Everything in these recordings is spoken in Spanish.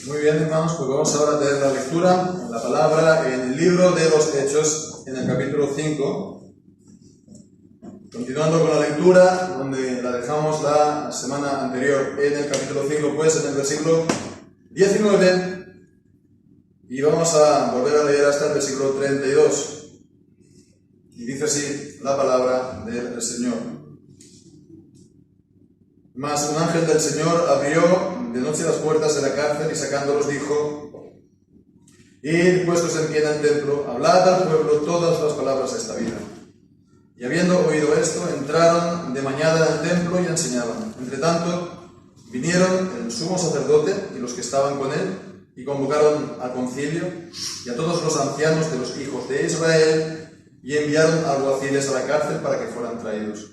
Muy bien, hermanos, pues vamos ahora a leer la lectura, la palabra en el libro de los Hechos, en el capítulo 5. Continuando con la lectura, donde la dejamos la semana anterior, en el capítulo 5, pues en el versículo 19, y vamos a volver a leer hasta el versículo 32. Y dice así la palabra del Señor. Mas un ángel del Señor abrió de noche las puertas de la cárcel y sacándolos dijo: Id puestos en pie en el templo, hablad al pueblo todas las palabras de esta vida. Y habiendo oído esto, entraron de mañana en el templo y enseñaban. Entre tanto, vinieron el sumo sacerdote y los que estaban con él, y convocaron al concilio y a todos los ancianos de los hijos de Israel, y enviaron alguaciles a la cárcel para que fueran traídos.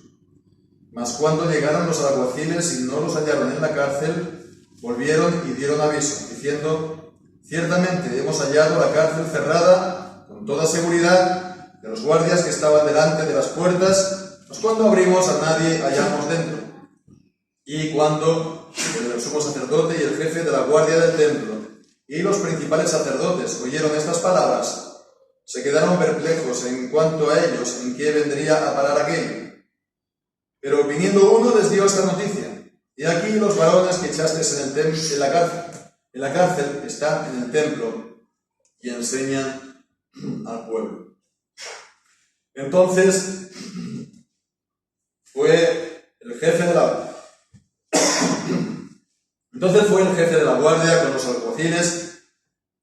Mas cuando llegaron los alguaciles y no los hallaron en la cárcel, volvieron y dieron aviso, diciendo: Ciertamente hemos hallado la cárcel cerrada con toda seguridad de los guardias que estaban delante de las puertas, mas cuando abrimos a nadie hallamos dentro. Y cuando el sumo sacerdote y el jefe de la guardia del templo y los principales sacerdotes oyeron estas palabras, se quedaron perplejos en cuanto a ellos, en qué vendría a parar aquello. Pero viniendo uno les dio esta noticia: y aquí los varones que echasteis en la cárcel están en el templo y enseñan al pueblo. Entonces fue el jefe de la guardia con los alguaciles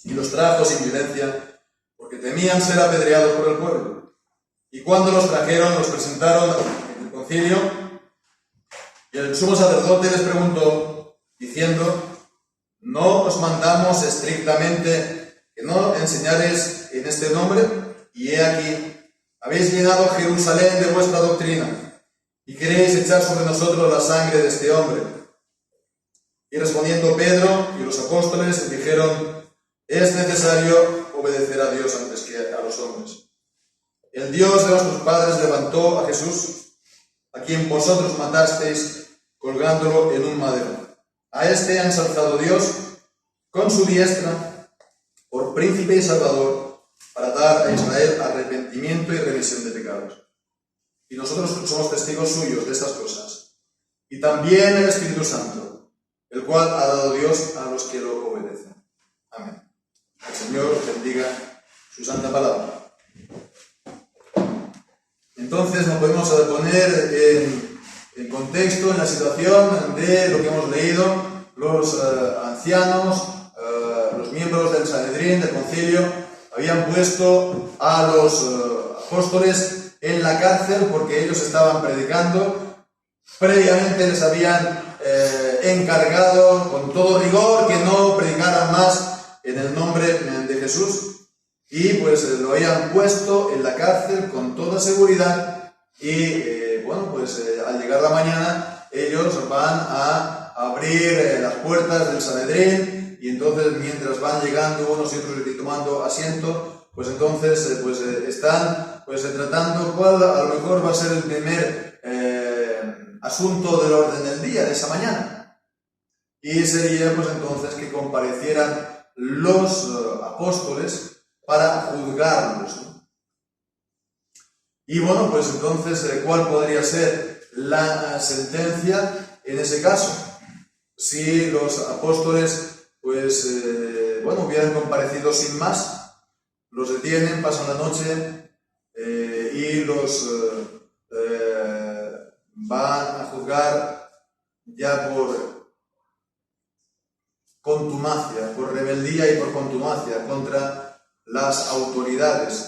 y los trajo sin violencia, porque temían ser apedreados por el pueblo. Y cuando los trajeron, los presentaron en el concilio, y el sumo sacerdote les preguntó, diciendo: ¿No os mandamos estrictamente que no enseñaréis en este nombre? Y he aquí, habéis llenado Jerusalén de vuestra doctrina, y queréis echar sobre nosotros la sangre de este hombre. Y respondiendo Pedro y los apóstoles dijeron: es necesario obedecer a Dios antes que a los hombres. El Dios de nuestros padres levantó a Jesús, a quien vosotros matasteis colgándolo en un madero. A este ha ensalzado Dios con su diestra por príncipe y salvador, para dar a Israel arrepentimiento y remisión de pecados. Y nosotros somos testigos suyos de estas cosas. Y también el Espíritu Santo, el cual ha dado Dios a los que lo obedecen. Amén. El Señor bendiga su santa palabra. Entonces nos podemos poner en contexto, en la situación de lo que hemos leído. Los ancianos, los miembros del Sanedrín, del concilio, habían puesto a los apóstoles en la cárcel porque ellos estaban predicando. Previamente les habían encargado con todo rigor que no predicaran más en el nombre de Jesús, y pues lo habían puesto en la cárcel con toda seguridad. Y al llegar la mañana ellos van a abrir las puertas del Sanedrín, y entonces mientras van llegando unos y otros y tomando asiento, pues entonces están tratando cuál a lo mejor va a ser el primer asunto del orden del día de esa mañana. Y sería pues entonces que comparecieran los apóstoles para juzgarlos, ¿no? Y bueno, pues entonces, ¿cuál podría ser la sentencia en ese caso? Si los apóstoles, hubieran comparecido sin más, los detienen, pasan la noche y los van a juzgar ya por contumacia, por rebeldía y por contumacia contra las autoridades,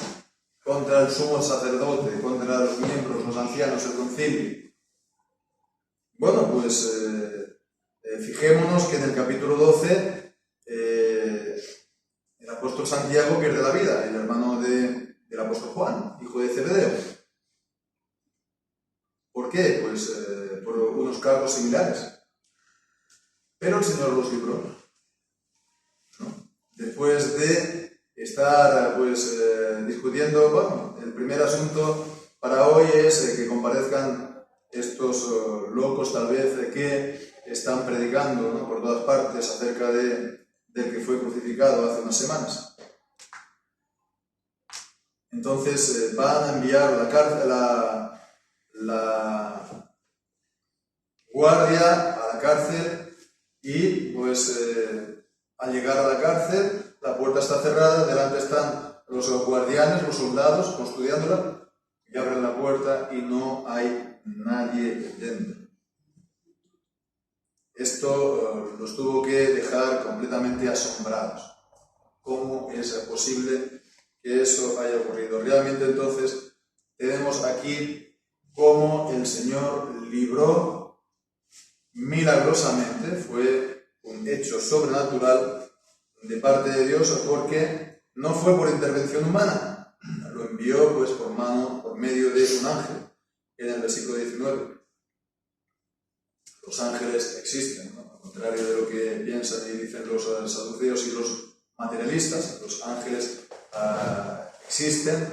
contra el sumo sacerdote, contra los miembros, los ancianos del concilio. Bueno, pues fijémonos que en el capítulo 12 el apóstol Santiago pierde la vida, el hermano del apóstol Juan, hijo de Zebedeo. ¿Por qué? Pues por unos cargos similares. Pero el Señor los libró, ¿no? Después de estar discutiendo, el primer asunto para hoy es que comparezcan estos locos tal vez que están predicando, ¿no?, por todas partes acerca de del que fue crucificado hace unas semanas. Entonces van a enviar la guardia a la cárcel y pues al llegar a la cárcel la puerta está cerrada, delante están los guardianes, los soldados custodiándola, y abren la puerta y no hay nadie dentro. Esto los tuvo que dejar completamente asombrados. ¿Cómo es posible que eso haya ocurrido? Realmente entonces tenemos aquí cómo el Señor libró milagrosamente, fue un hecho sobrenatural de parte de Dios, porque no fue por intervención humana, lo envió pues por medio de un ángel, en el versículo 19. Los ángeles existen, ¿no? Al contrario de lo que piensan y dicen los saduceos y los materialistas, los ángeles existen,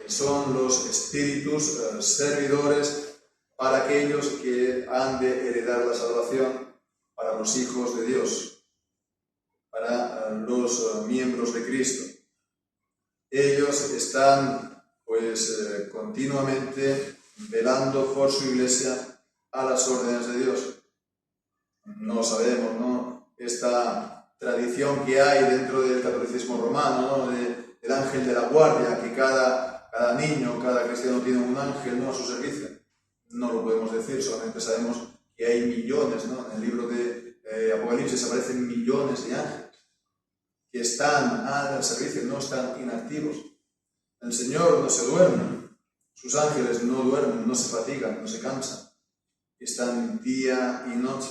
son los espíritus servidores para aquellos que han de heredar la salvación, para los hijos de Dios, para los miembros de Cristo. Ellos están pues continuamente velando por su iglesia a las órdenes de Dios. No sabemos, ¿no?, esta tradición que hay dentro del catolicismo romano, ¿no?, del ángel de la guardia, que cada niño, cada cristiano tiene un ángel, ¿no?, a su servicio. No lo podemos decir, solamente sabemos que hay millones, ¿no? En el libro de Apocalipsis aparecen millones de ángeles que están al servicio, no están inactivos. El Señor no se duerme, sus ángeles no duermen, no se fatigan, no se cansan. Están día y noche,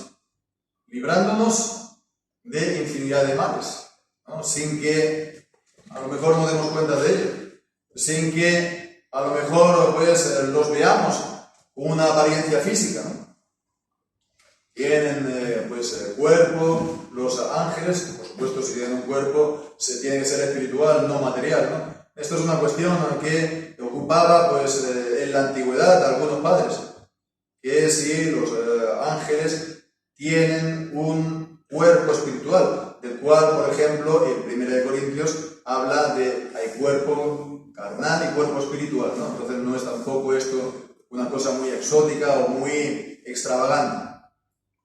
librándonos de infinidad de males, ¿no?, sin que a lo mejor nos demos cuenta de ello, sin que a lo mejor pues los veamos con una apariencia física, ¿no? Tienen cuerpo, los ángeles, por supuesto, si tienen un cuerpo, tiene que ser espiritual, no material, ¿no? Esto es una cuestión que ocupaba pues en la antigüedad a algunos padres, que si los ángeles tienen un cuerpo espiritual, del cual, por ejemplo, en 1 Corintios habla de hay cuerpo carnal y cuerpo espiritual, ¿no? Entonces no es tampoco esto una cosa muy exótica o muy extravagante.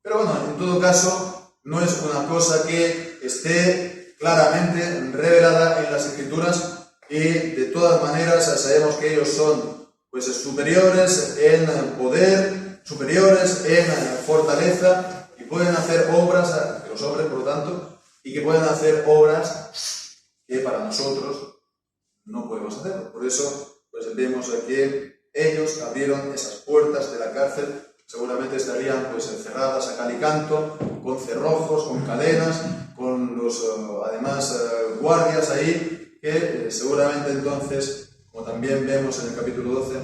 Pero bueno, en todo caso, no es una cosa que esté claramente revelada en las Escrituras, y de todas maneras sabemos que ellos son pues superiores en poder, superiores en fortaleza, y pueden hacer obras, los hombres por lo tanto, y que pueden hacer obras que para nosotros no podemos hacer. Por eso pues vemos que ellos abrieron esas puertas de la cárcel. Seguramente estarían pues cerradas a cal y canto, con cerrojos, con cadenas, con los además guardias ahí, que seguramente entonces, como también vemos en el capítulo 12,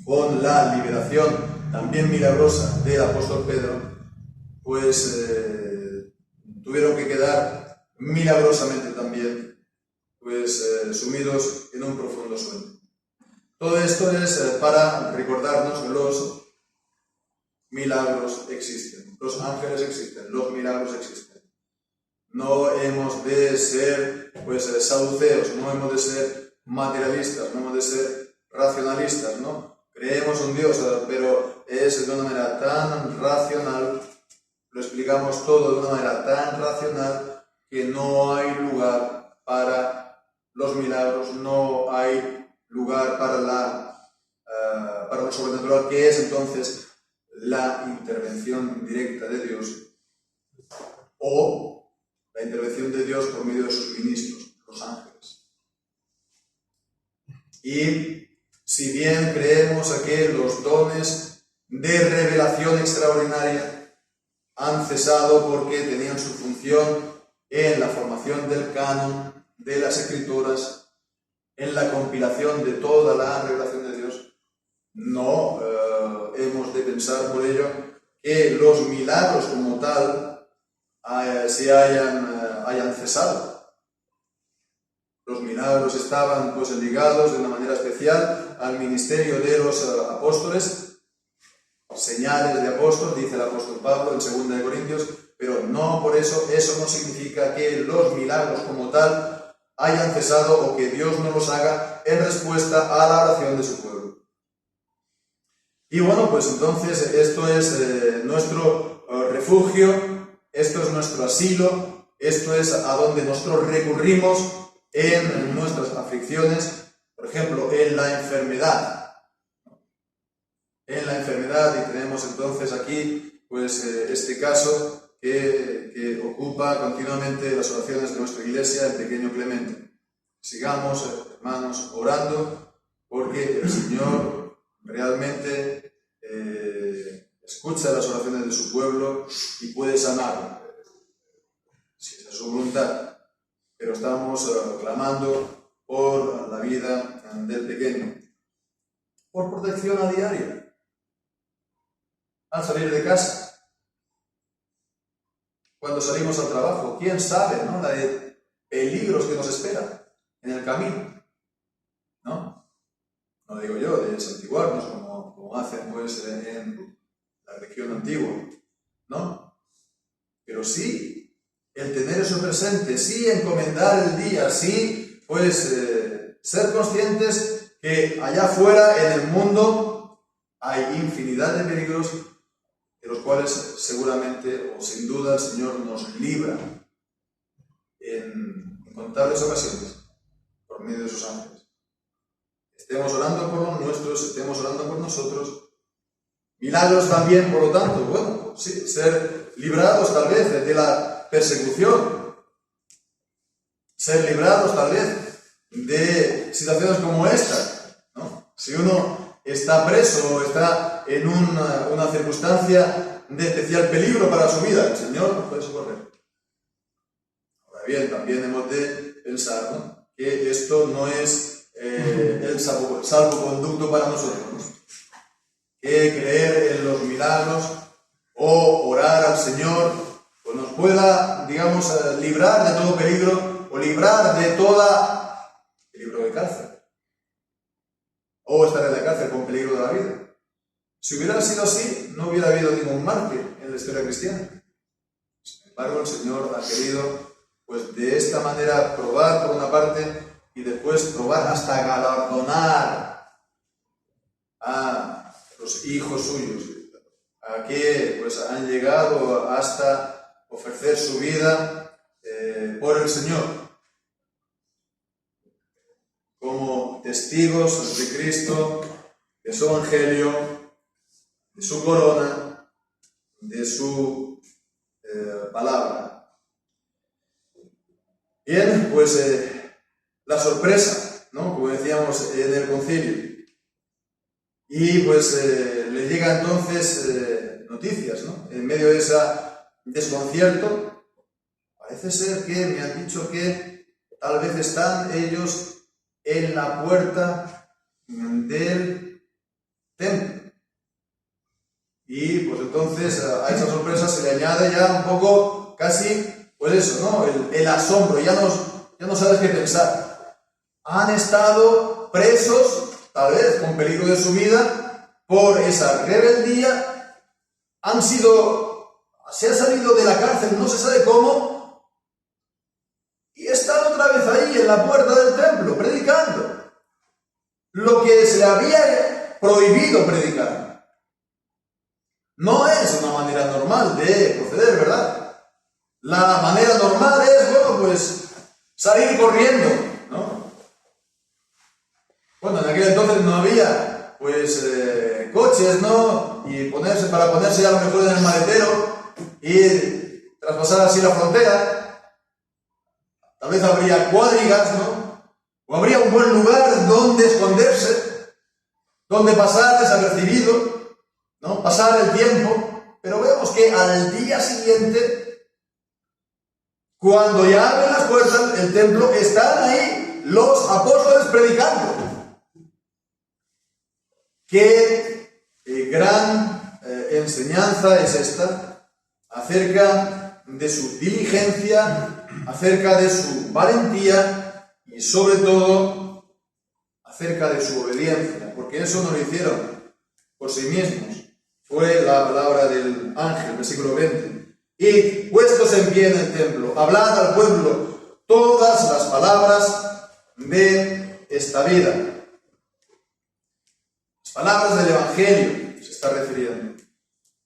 con la liberación también milagrosa del apóstol Pedro, pues tuvieron que quedar milagrosamente también pues sumidos en un profundo sueño. Todo esto es para recordarnos que los milagros existen, los ángeles existen, los milagros existen. No hemos de ser pues saduceos, no hemos de ser materialistas, no hemos de ser racionalistas, ¿no? Creemos en Dios, pero es de una manera tan racional, lo explicamos todo de una manera tan racional, que no hay lugar para los milagros, no hay lugar para lo sobrenatural, que es entonces la intervención directa de Dios, o la intervención de Dios por medio de sus ministros, los ángeles. Y si bien creemos que los dones de revelación extraordinaria han cesado porque tenían su función en la formación del canon de las Escrituras, en la compilación de toda la revelación de Dios, no hemos de pensar por ello que los milagros como tal se hayan cesado. Los milagros estaban pues ligados de una manera especial al ministerio de los apóstoles. señales de apóstol, dice el apóstol Pablo en 2 Corintios, pero no por eso no significa que los milagros como tal hayan cesado o que Dios no los haga en respuesta a la oración de su pueblo. Y bueno, pues entonces esto es nuestro refugio, esto es nuestro asilo, esto es a donde nosotros recurrimos en nuestras aflicciones, por ejemplo, en la enfermedad. En la enfermedad, y tenemos entonces aquí pues este caso que ocupa continuamente las oraciones de nuestra iglesia, el pequeño Clemente. Sigamos, hermanos, orando, porque el Señor realmente escucha las oraciones de su pueblo y puede sanar, si esa es su voluntad. Pero estamos clamando por la vida del pequeño, por protección a diaria, al salir de casa, cuando salimos al trabajo, quién sabe, ¿no?, la de peligros que nos esperan en el camino, ¿no? No digo yo de santiguarnos como hacen pues en la religión antigua, ¿no? Pero sí el tener eso presente, sí encomendar el día, sí pues ser conscientes que allá afuera en el mundo hay infinidad de peligros de los cuales seguramente o sin duda el Señor nos libra en incontables ocasiones por medio de sus ángeles. Estemos orando por los nuestros, estemos orando por nosotros. Milagros también, por lo tanto, bueno, sí, ser librados tal vez de la persecución, ser librados tal vez de situaciones como esta, ¿no? Si uno está preso o está en una circunstancia de especial peligro para su vida, el Señor nos puede socorrer. Ahora bien, también hemos de pensar, ¿no?, que esto no es el salvoconducto para nosotros, ¿no?, que creer en los milagros o orar al Señor pues nos pueda, digamos, librar de todo peligro o librar de toda peligro de cárcel o estar en la cárcel con peligro de la vida. Si hubiera sido así, no hubiera habido ningún mártir en la historia cristiana. Sin embargo, el Señor ha querido pues de esta manera probar por una parte y después probar hasta galardonar a los hijos suyos, a que pues han llegado hasta ofrecer su vida por el Señor, como testigos de Cristo, de su evangelio, de su corona, de su palabra. Bien, pues la sorpresa, ¿no?, como decíamos en el concilio. Y pues le llega entonces noticias, ¿no?, en medio de ese desconcierto. Parece ser que me han dicho que tal vez están ellos en la puerta del templo. Y pues entonces a esa sorpresa se le añade ya un poco casi, pues eso, ¿no?, el asombro. Ya no sabes qué pensar. Han estado presos, tal vez con peligro de su vida, por esa rebeldía, se han salido de la cárcel, no se sabe cómo, y están otra vez ahí en la puerta del templo, predicando lo que se le había prohibido predicar. No es una manera normal de proceder, ¿verdad? La manera normal es, bueno, pues salir corriendo, ¿no? Bueno, en aquel entonces no había, pues, coches, ¿no? Y para ponerse a lo mejor en el maletero y traspasar así la frontera. Tal vez habría cuadrigas, ¿no? O habría un buen lugar donde esconderse, donde pasar desapercibido, ¿no?, pasar el tiempo. Pero vemos que al día siguiente, cuando ya abren las puertas del templo, están ahí los apóstoles predicando. Qué gran enseñanza es esta acerca de su diligencia, acerca de su valentía y sobre todo acerca de su obediencia, porque eso no lo hicieron por sí mismos, fue la palabra del ángel, versículo 20. Y puestos en pie en el templo, hablad al pueblo todas las palabras de esta vida. Las palabras del Evangelio se está refiriendo.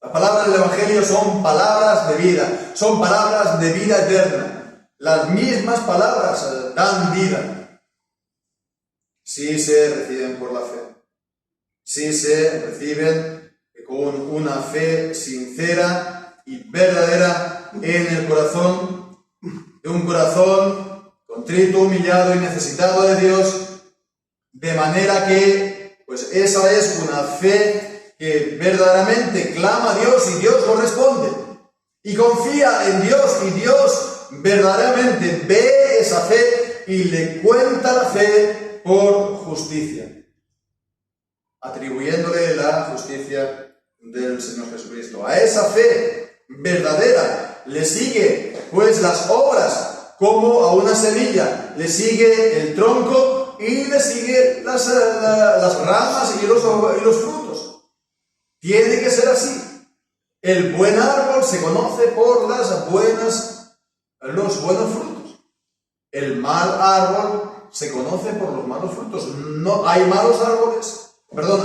Las palabras del Evangelio son palabras de vida, son palabras de vida eterna. Las mismas palabras dan vida si se reciben por la fe, si se reciben con una fe sincera y verdadera en el corazón, de un corazón contrito, humillado y necesitado de Dios, de manera que, pues esa es una fe que verdaderamente clama a Dios y Dios lo responde, y confía en Dios y Dios verdaderamente ve esa fe y le cuenta la fe por justicia, atribuyéndole la justicia del Señor Jesucristo. A esa fe verdadera le sigue pues las obras, como a una semilla le sigue el tronco y le sigue las ramas y los frutos. Tiene que ser así. El buen árbol se conoce por los buenos frutos. El mal árbol se conoce por los malos frutos. No hay malos árboles,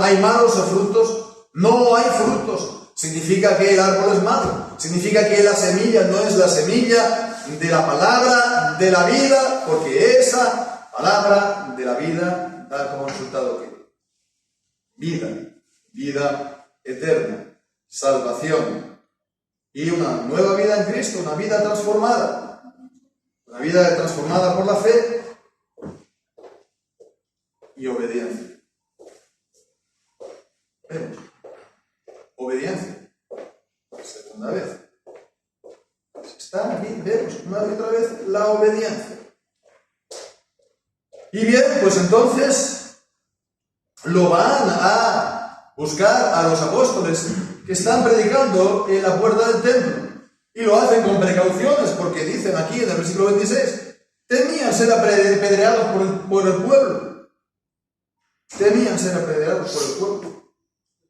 hay malos frutos, no hay frutos. Significa que el árbol es malo. Significa que la semilla no es la semilla de la palabra de la vida, porque esa palabra de la vida da como resultado ¿qué? Vida eterna, salvación y una nueva vida en Cristo, una vida transformada por la fe y obediencia. Vemos, obediencia, segunda vez. Está aquí, vemos una y otra vez la obediencia. Y bien, pues entonces lo van a buscar a los apóstoles que están predicando en la puerta del templo. Y lo hacen con precauciones, porque dicen aquí en el versículo 26, temían ser apedreados por el pueblo. Temían ser apedreados por el pueblo,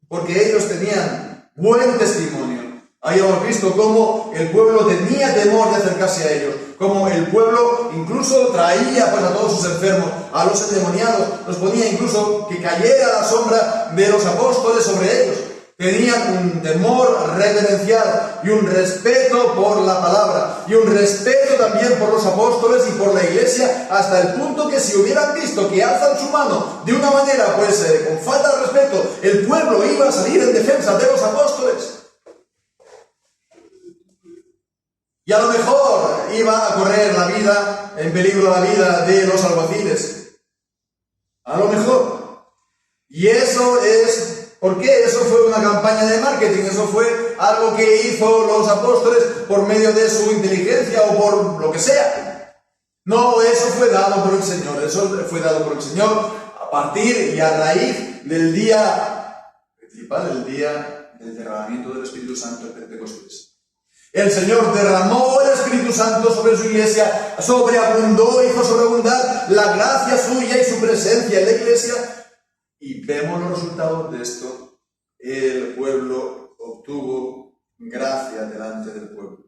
porque ellos tenían buen testimonio. Ahí hemos visto cómo el pueblo tenía temor de acercarse a ellos, cómo el pueblo incluso traía pues a todos sus enfermos, a los endemoniados, los ponía incluso que cayera la sombra de los apóstoles sobre ellos. Tenían un temor reverencial y un respeto por la palabra, y un respeto también por los apóstoles y por la iglesia, hasta el punto que si hubieran visto que alzan su mano de una manera pues con falta de respeto, el pueblo iba a salir en defensa de los apóstoles. Y a lo mejor iba a correr en peligro la vida de los alguaciles. A lo mejor. Y eso es, ¿por qué? Eso fue una campaña de marketing, eso fue algo que hizo los apóstoles por medio de su inteligencia o por lo que sea. No, eso fue dado por el Señor, a partir y a raíz del día principal, el día del derramamiento del Espíritu Santo en Pentecostés. El Señor derramó el Espíritu Santo sobre su iglesia, sobreabundó, hizo sobreabundar la gracia suya y su presencia en la iglesia, y vemos los resultados de esto. El pueblo obtuvo gracia delante del pueblo.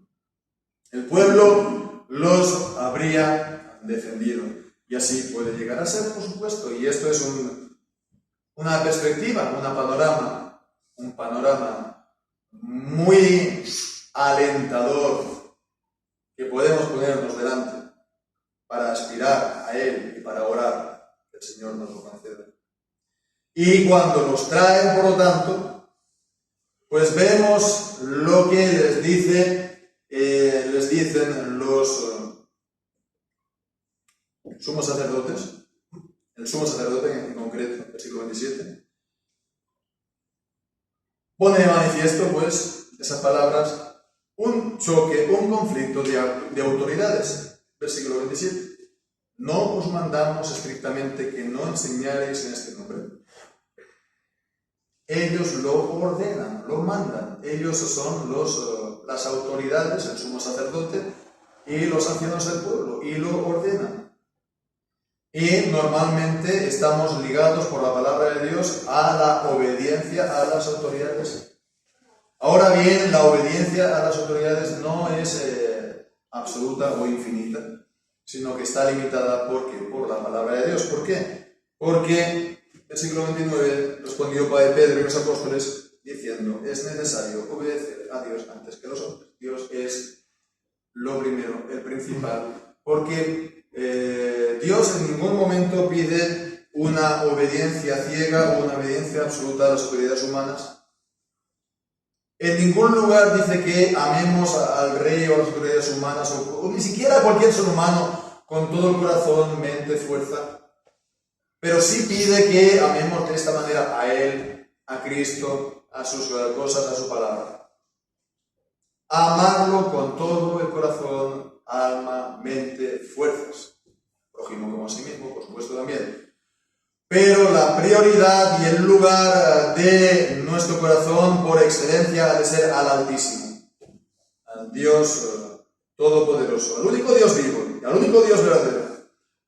El pueblo los habría defendido, y así puede llegar a ser, por supuesto, y esto es una perspectiva, un panorama muy alentador que podemos ponernos delante para aspirar a Él y para orar que el Señor nos lo conceda. Y cuando los traen, por lo tanto, pues vemos lo que les dicen los sumos sacerdotes, el sumo sacerdote en concreto, versículo 27, pone de manifiesto pues esas palabras, un choque, un conflicto de autoridades. Versículo 27. No os mandamos estrictamente que no enseñaréis en este nombre. Ellos lo ordenan, lo mandan. Ellos son las autoridades, el sumo sacerdote y los ancianos del pueblo, y lo ordenan. Y normalmente estamos ligados por la palabra de Dios a la obediencia a las autoridades Ahora bien, la obediencia a las autoridades no es absoluta o infinita, sino que está limitada por la palabra de Dios. ¿Por qué? Porque el siglo XXIX respondió Pedro y los apóstoles diciendo: es necesario obedecer a Dios antes que a los hombres. Dios es lo primero, el principal, porque Dios en ningún momento pide una obediencia ciega o una obediencia absoluta a las autoridades humanas. En ningún lugar dice que amemos al rey o a las autoridades humanas, o ni siquiera a cualquier ser humano con todo el corazón, mente, fuerza. Pero sí pide que amemos de esta manera a Él, a Cristo, a sus cosas, a su palabra. Amarlo con todo el corazón, alma, mente, fuerzas. Prójimo como a sí mismo, por supuesto, también. Pero la prioridad y el lugar de nuestro corazón por excelencia ha de ser al Altísimo, al Dios Todopoderoso, al único Dios vivo, al único Dios verdadero.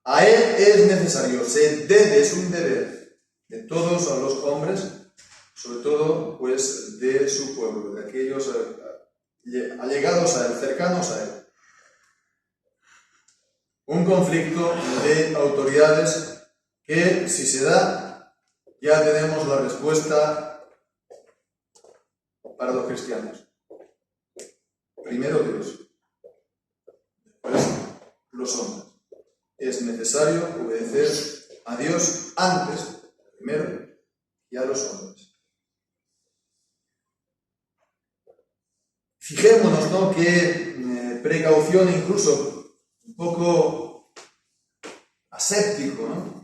A Él es necesario, es un deber de todos los hombres, sobre todo pues de su pueblo, de aquellos allegados a Él, cercanos a Él. Un conflicto de autoridades que, si se da, ya tenemos la respuesta para los cristianos. Primero Dios, después los hombres. Es necesario obedecer a Dios antes, primero, y a los hombres. Fijémonos, ¿no?, qué precaución, incluso un poco aséptico, ¿no?,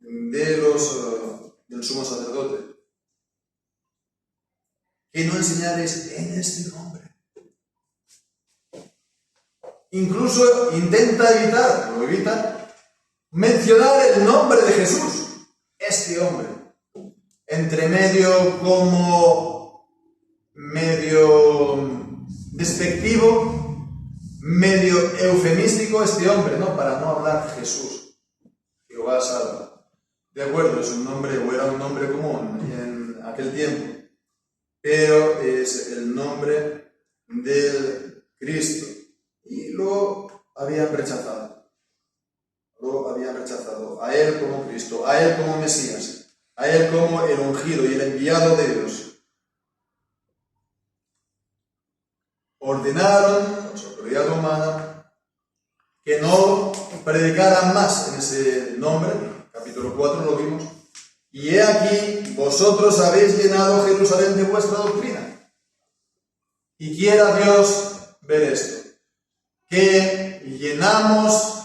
del sumo sacerdote. Que no enseñaréis en este nombre. Incluso intenta evitar, lo evita, mencionar el nombre de Jesús, este hombre. Entre medio como medio despectivo, medio eufemístico este hombre, ¿no?, para no hablar Jesús, Jehová salva. De acuerdo, es un nombre, o era un nombre común en aquel tiempo, pero es el nombre del Cristo. Y lo habían rechazado. A Él como Cristo, a Él como Mesías, a Él como el ungido y el enviado de Dios. Ordenaron, la autoridad humana, que no predicaran más en ese nombre. Capítulo 4 lo vimos. Y he aquí, vosotros habéis llenado Jerusalén de vuestra doctrina. Y quiera Dios ver esto, que llenamos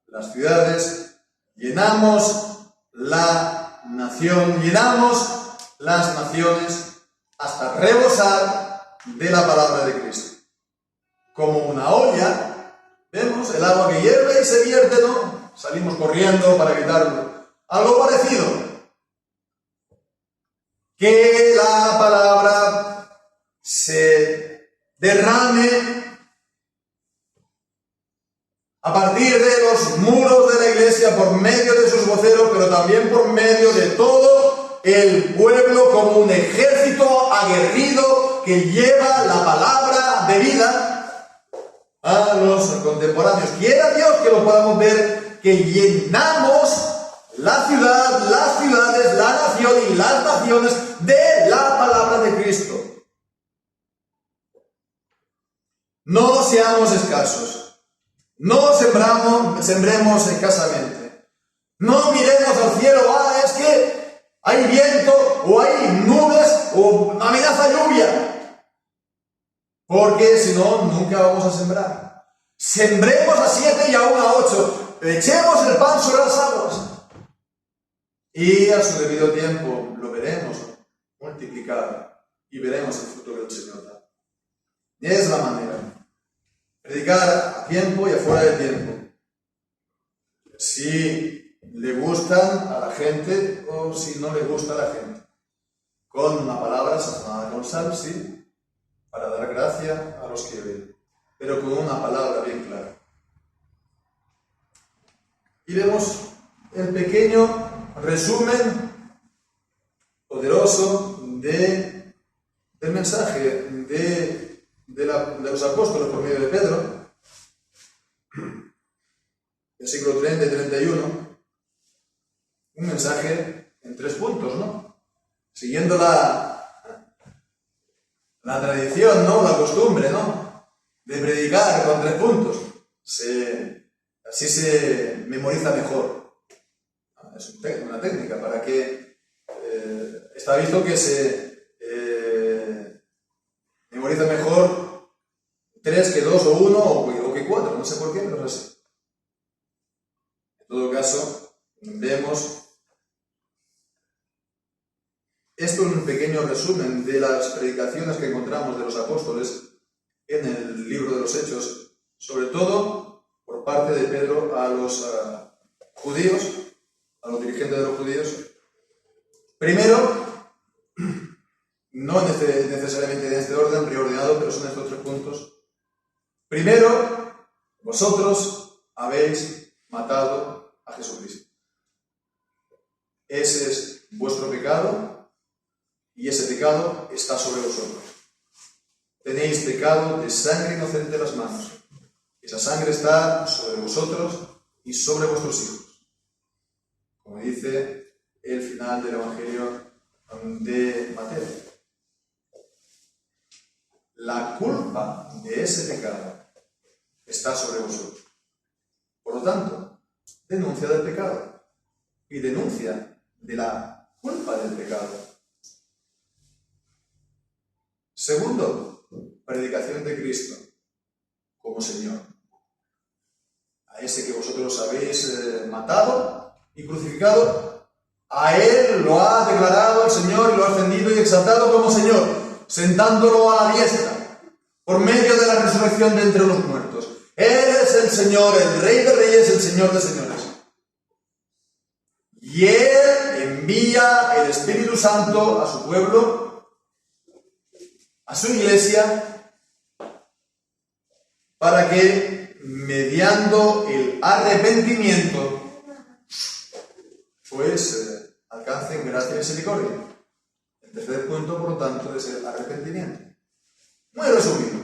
las ciudades, llenamos la nación, llenamos las naciones hasta rebosar de la palabra de Cristo. Como una olla, vemos el agua que hierve y se vierte, ¿no? Salimos corriendo para evitarlo. Algo parecido. Que la palabra se derrame a partir de los muros de la iglesia por medio de sus voceros, pero también por medio de todo el pueblo como un ejército aguerrido que lleva la palabra de vida a los contemporáneos. Quiera Dios que lo podamos ver, que llenamos la ciudad, las ciudades, la nación y las naciones de la palabra de Cristo. No seamos escasos. No sembremos escasamente. No miremos al cielo, es que hay viento, o hay nubes, o amenaza lluvia. Porque si no, nunca vamos a sembrar. Sembremos a 7 y aún a 8. Echemos el pan sobre las aguas. Y a su debido tiempo lo veremos multiplicado y veremos el fruto del Señor. Y es la manera. Predicar a tiempo y afuera de tiempo. Si le gustan a la gente o si no le gusta a la gente. Con una palabra sazonada con sal, sí, para dar gracia a los que oyen, pero con una palabra bien clara. Y vemos el pequeño resumen poderoso del mensaje de los apóstoles por medio de Pedro, versículo 30 y 31, un mensaje en 3 puntos, ¿no? Siguiendo la tradición, ¿no? La costumbre, ¿no? De predicar con 3 puntos. Así se memoriza mejor. Es una técnica para que está visto que se memoriza mejor 3 que 2 o 1 o que 4, no sé por qué, pero es así. En todo caso, vemos esto en un pequeño resumen de las predicaciones que encontramos de los apóstoles en el libro de los Hechos, sobre todo por parte de Pedro a los judíos, a los dirigentes de los judíos. Primero, no necesariamente en este orden preordenado, pero son estos 3 puntos. Primero, vosotros habéis matado a Jesucristo. Ese es vuestro pecado y ese pecado está sobre vosotros. Tenéis pecado de sangre inocente en las manos. Esa sangre está sobre vosotros y sobre vuestros hijos. Como dice el final del Evangelio de Mateo. La culpa de ese pecado está sobre vosotros. Por lo tanto, denuncia del pecado y denuncia de la culpa del pecado. Segundo, predicación de Cristo como Señor. A ese que vosotros habéis matado y crucificado, a Él lo ha declarado el Señor y lo ha ascendido y exaltado como Señor, sentándolo a la diestra, por medio de la resurrección de entre los muertos. Él es el Señor, el Rey de Reyes, el Señor de Señores. Y Él envía el Espíritu Santo a su pueblo, a su iglesia, para que, mediando el arrepentimiento, pues alcancen gracia y misericordia. El tercer punto, por lo tanto, es el arrepentimiento. Muy resumido.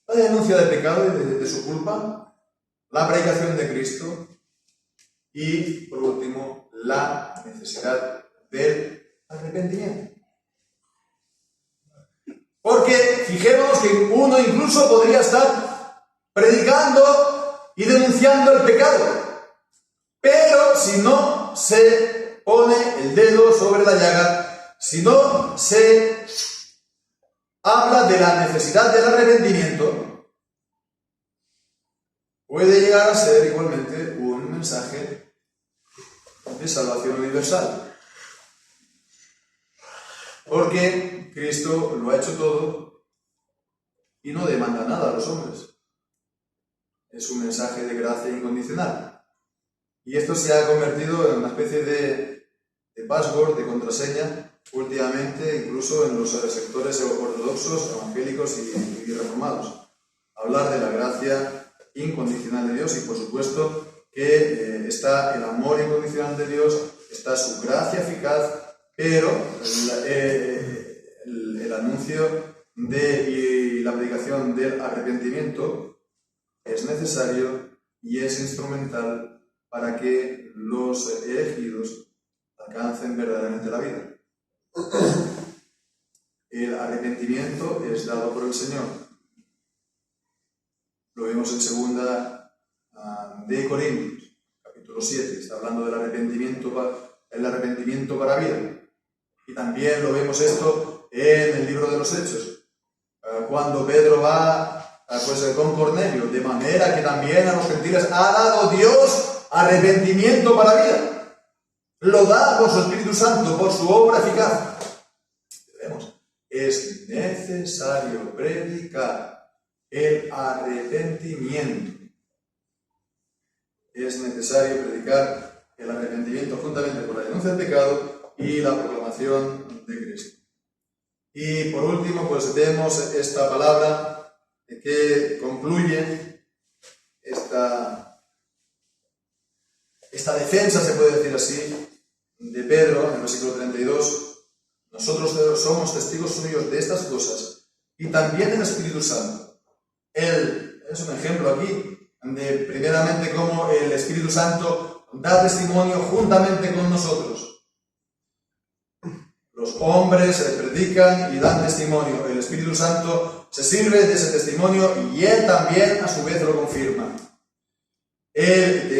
La denuncia del pecado y de su culpa, la predicación de Cristo y, por último, la necesidad del arrepentimiento. Porque fijémonos que uno incluso podría estar predicando y denunciando el pecado, pero si no se pone el dedo sobre la llaga, si no se habla de la necesidad del arrepentimiento, puede llegar a ser igualmente un mensaje de salvación universal. Porque Cristo lo ha hecho todo y no demanda nada a los hombres. Es un mensaje de gracia incondicional. Y esto se ha convertido en una especie de password, de contraseña, últimamente incluso en los sectores ortodoxos, evangélicos y reformados. Hablar de la gracia incondicional de Dios y por supuesto que está el amor incondicional de Dios, está su gracia eficaz, pero el anuncio y la predicación del arrepentimiento es necesario y es instrumental para que los elegidos alcancen verdaderamente la vida. El arrepentimiento es dado por el Señor. Lo vemos en 2 de Corintios, capítulo 7. Está hablando del arrepentimiento para vida. Y también lo vemos esto en el libro de los Hechos, cuando Pedro va con Cornelio, de manera que también a los gentiles ha dado Dios arrepentimiento para vida. Lo da por su Espíritu Santo, por su obra eficaz. Vemos, es necesario predicar el arrepentimiento. Es necesario predicar el arrepentimiento juntamente con la denuncia del pecado y la proclamación de Cristo. Y por último, pues vemos esta palabra que concluye esta defensa, se puede decir así, de Pedro, en el versículo 32, Nosotros somos testigos suyos de estas cosas. Y también el Espíritu Santo. Él es un ejemplo aquí de, primeramente, cómo el Espíritu Santo da testimonio juntamente con nosotros. Los hombres predican y dan testimonio. El Espíritu Santo se sirve de ese testimonio y Él también, a su vez, lo confirma. El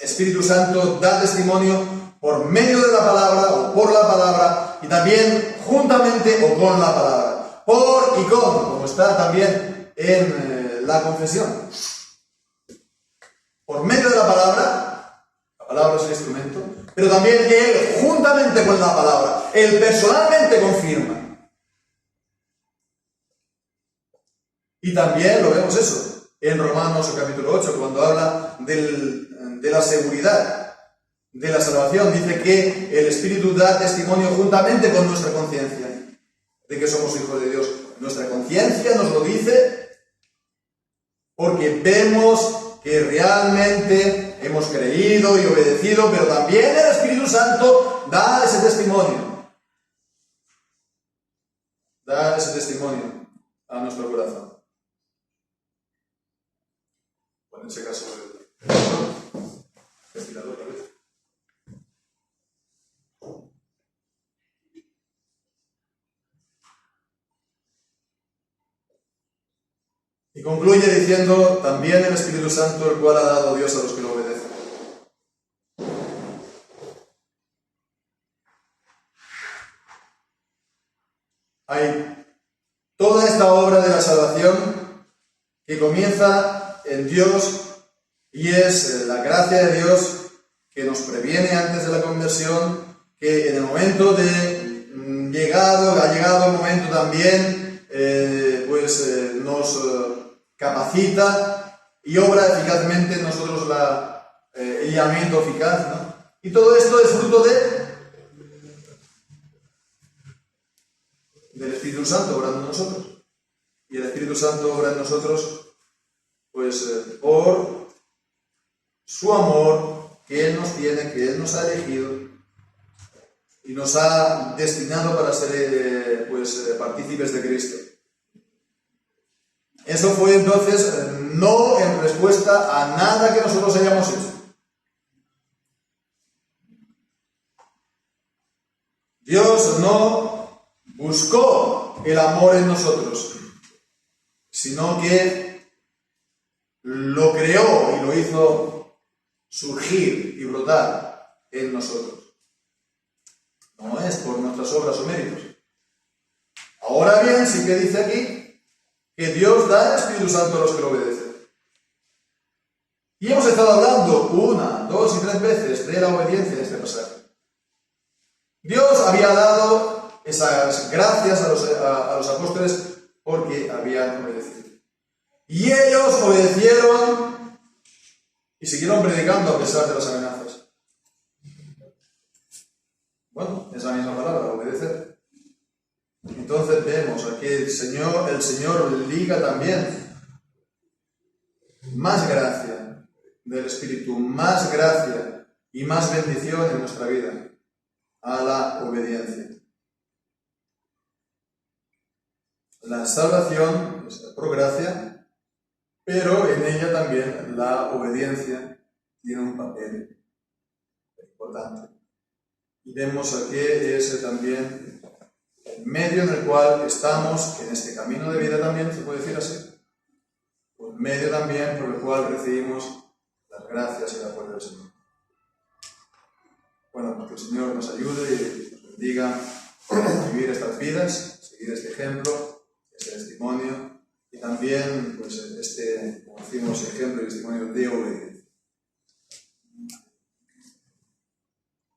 Espíritu Santo da testimonio por medio de la palabra o por la palabra y también juntamente o con la palabra. Por y con, como está también en la confesión. Por medio de la palabra es el instrumento, pero también Él juntamente con la palabra, Él personalmente confirma. Y también lo vemos eso en Romanos capítulo 8, cuando habla de la seguridad de la salvación. Dice que el Espíritu da testimonio juntamente con nuestra conciencia de que somos hijos de Dios. Nuestra conciencia nos lo dice porque vemos que realmente hemos creído y obedecido, pero también el Espíritu Santo da ese testimonio. Da ese testimonio a nuestro corazón. Bueno, en ese caso, ventilador otra vez. Y concluye diciendo también el Espíritu Santo, el cual ha dado Dios a los que lo obedecen. Hay toda esta obra de la salvación que comienza en Dios y es la gracia de Dios que nos previene antes de la conversión, que en el momento de ha llegado el momento también, nos capacita y obra eficazmente en nosotros el llamamiento eficaz, ¿no? Y todo esto es fruto del Espíritu Santo obrando en nosotros. Y el Espíritu Santo obra en nosotros, por su amor que Él nos tiene, que Él nos ha elegido y nos ha destinado para ser partícipes de Cristo. Eso fue entonces no en respuesta a nada que nosotros hayamos hecho. Dios no buscó el amor en nosotros, sino que lo creó y lo hizo surgir y brotar en nosotros. No es por nuestras obras o méritos. Ahora bien, sí que dice aquí que Dios da el Espíritu Santo a los que lo obedecen. Y hemos estado hablando 1, 2 y 3 veces de la obediencia en este pasaje. Dios había dado esas gracias a los apóstoles porque habían obedecido. Y ellos obedecieron y siguieron predicando a pesar de las amenazas. Bueno, es la misma palabra, obedecer. Entonces vemos aquí el Señor liga también más gracia del Espíritu, más gracia y más bendición en nuestra vida a la obediencia. La salvación es por gracia, pero en ella también la obediencia tiene un papel importante. Y vemos aquí ese también el medio en el cual estamos, en este camino de vida también, se puede decir así, el medio también por el cual recibimos las gracias y el apoyo del Señor. Bueno, que el Señor nos ayude y nos bendiga a vivir estas vidas, seguir este ejemplo, este testimonio y también, como decimos, ejemplo y testimonio de obediencia.